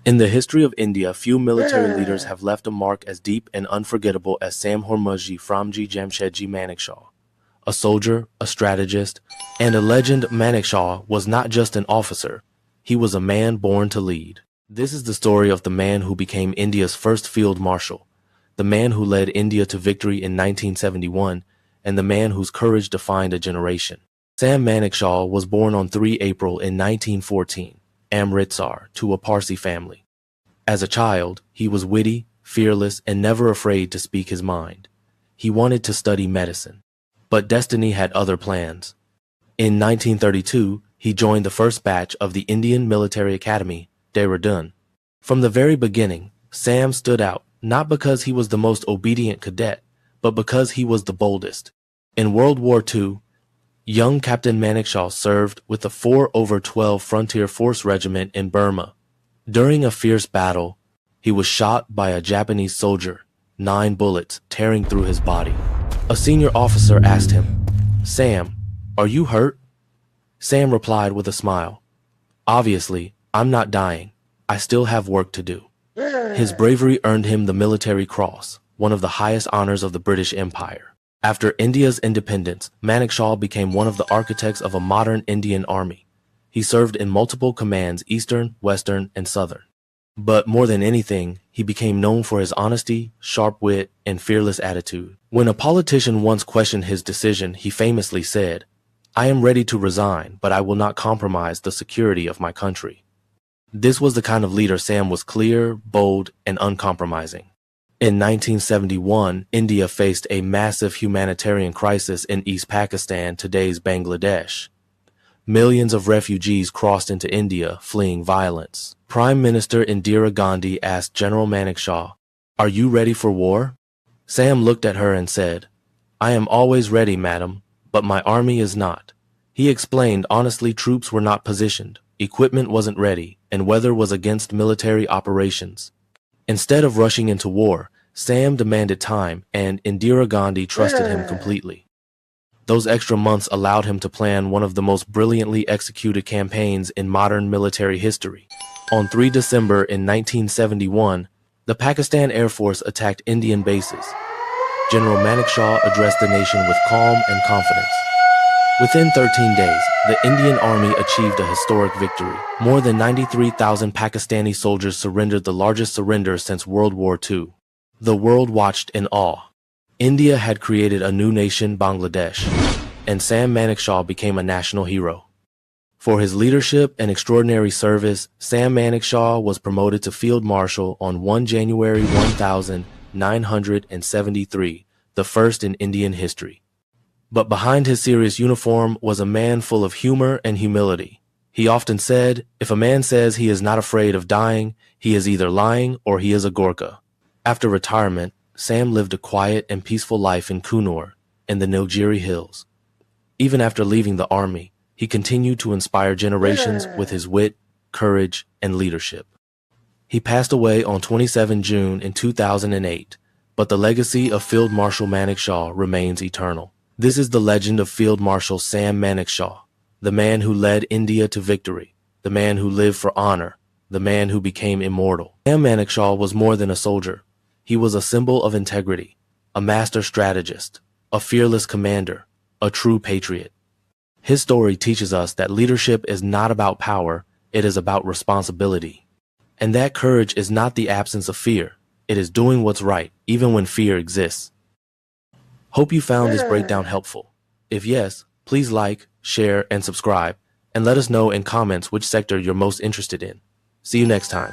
In the history of India, few military leaders have left a mark as deep and unforgettable as Sam Manekshaw Jamshedji Manekshaw. A soldier, a strategist, and a legend, Manekshaw was not just an officer. He was a man born to lead. This is the story of the man who became India's first Field Marshal, the man who led India to victory in 1971, and the man whose courage defined a generation. Sam Manekshaw was born on 3 April in 1914. Amritsar, to a Parsi family. As a child, he was witty, fearless, and never afraid to speak his mind. He wanted to study medicine, but destiny had other plans. In 1932, he joined the first batch of the Indian Military Academy, Dehradun. From the very beginning, Sam stood out, not because he was the most obedient cadet, but because he was the boldest. In World War II, young Captain Manekshaw served with the 4/12 Frontier Force Regiment in Burma. During a fierce battle, he was shot by a Japanese soldier, 9 bullets tearing through his body. A senior officer asked him, "Sam, are you hurt?" Sam replied with a smile, "Obviously, I'm not dying. I still have work to do." His bravery earned him the Military Cross, one of the highest honors of the British Empire. After India's independence, Manekshaw became one of the architects of a modern Indian army. He served in multiple commands, Eastern, Western, and Southern. But more than anything, he became known for his honesty, sharp wit, and fearless attitude. When a politician once questioned his decision, he famously said, "I am ready to resign, but I will not compromise the security of my country." This was the kind of leader Sam was: clear, bold, and uncompromising. In 1971, India faced a massive humanitarian crisis in East Pakistan, today's Bangladesh. Millions of refugees crossed into India, fleeing violence. Prime Minister Indira Gandhi asked General Manekshaw, "Are you ready for war?" Sam looked at her and said, "I am always ready, madam, but my army is not." He explained honestly, troops were not positioned, equipment wasn't ready, and weather was against military operations. Instead of rushing into war, Sam demanded time, and Indira Gandhi trusted him completely. Those extra months allowed him to plan one of the most brilliantly executed campaigns in modern military history. On 3 December in 1971, the Pakistan Air Force attacked Indian bases. General Manekshaw addressed the nation with calm and confidence. Within 13 days, the Indian Army achieved a historic victory. More than 93,000 Pakistani soldiers surrendered, the largest surrender since World War II. The world watched in awe. India had created a new nation, Bangladesh, and Sam Manekshaw became a national hero. For his leadership and extraordinary service, Sam Manekshaw was promoted to Field Marshal on 1 January 1973, the first in Indian history. But behind his serious uniform was a man full of humor and humility. He often said, "If a man says he is not afraid of dying, he is either lying or he is a Gorkha." After retirement, Sam lived a quiet and peaceful life in Coonoor, in the Nilgiri Hills. Even after leaving the army, he continued to inspire generations with his wit, courage, and leadership. He passed away on 27 June in 2008, but the legacy of Field Marshal Manekshaw remains eternal. This is the legend of Field Marshal Sam Manekshaw, the man who led India to victory, the man who lived for honor, the man who became immortal. Sam Manekshaw was more than a soldier. He was a symbol of integrity, a master strategist, a fearless commander, a true patriot. His story teaches us that leadership is not about power, it is about responsibility. And that courage is not the absence of fear, it is doing what's right, even when fear exists. Hope you found this breakdown helpful. If yes, please like, share, and subscribe, and let us know in comments which sector you're most interested in. See you next time.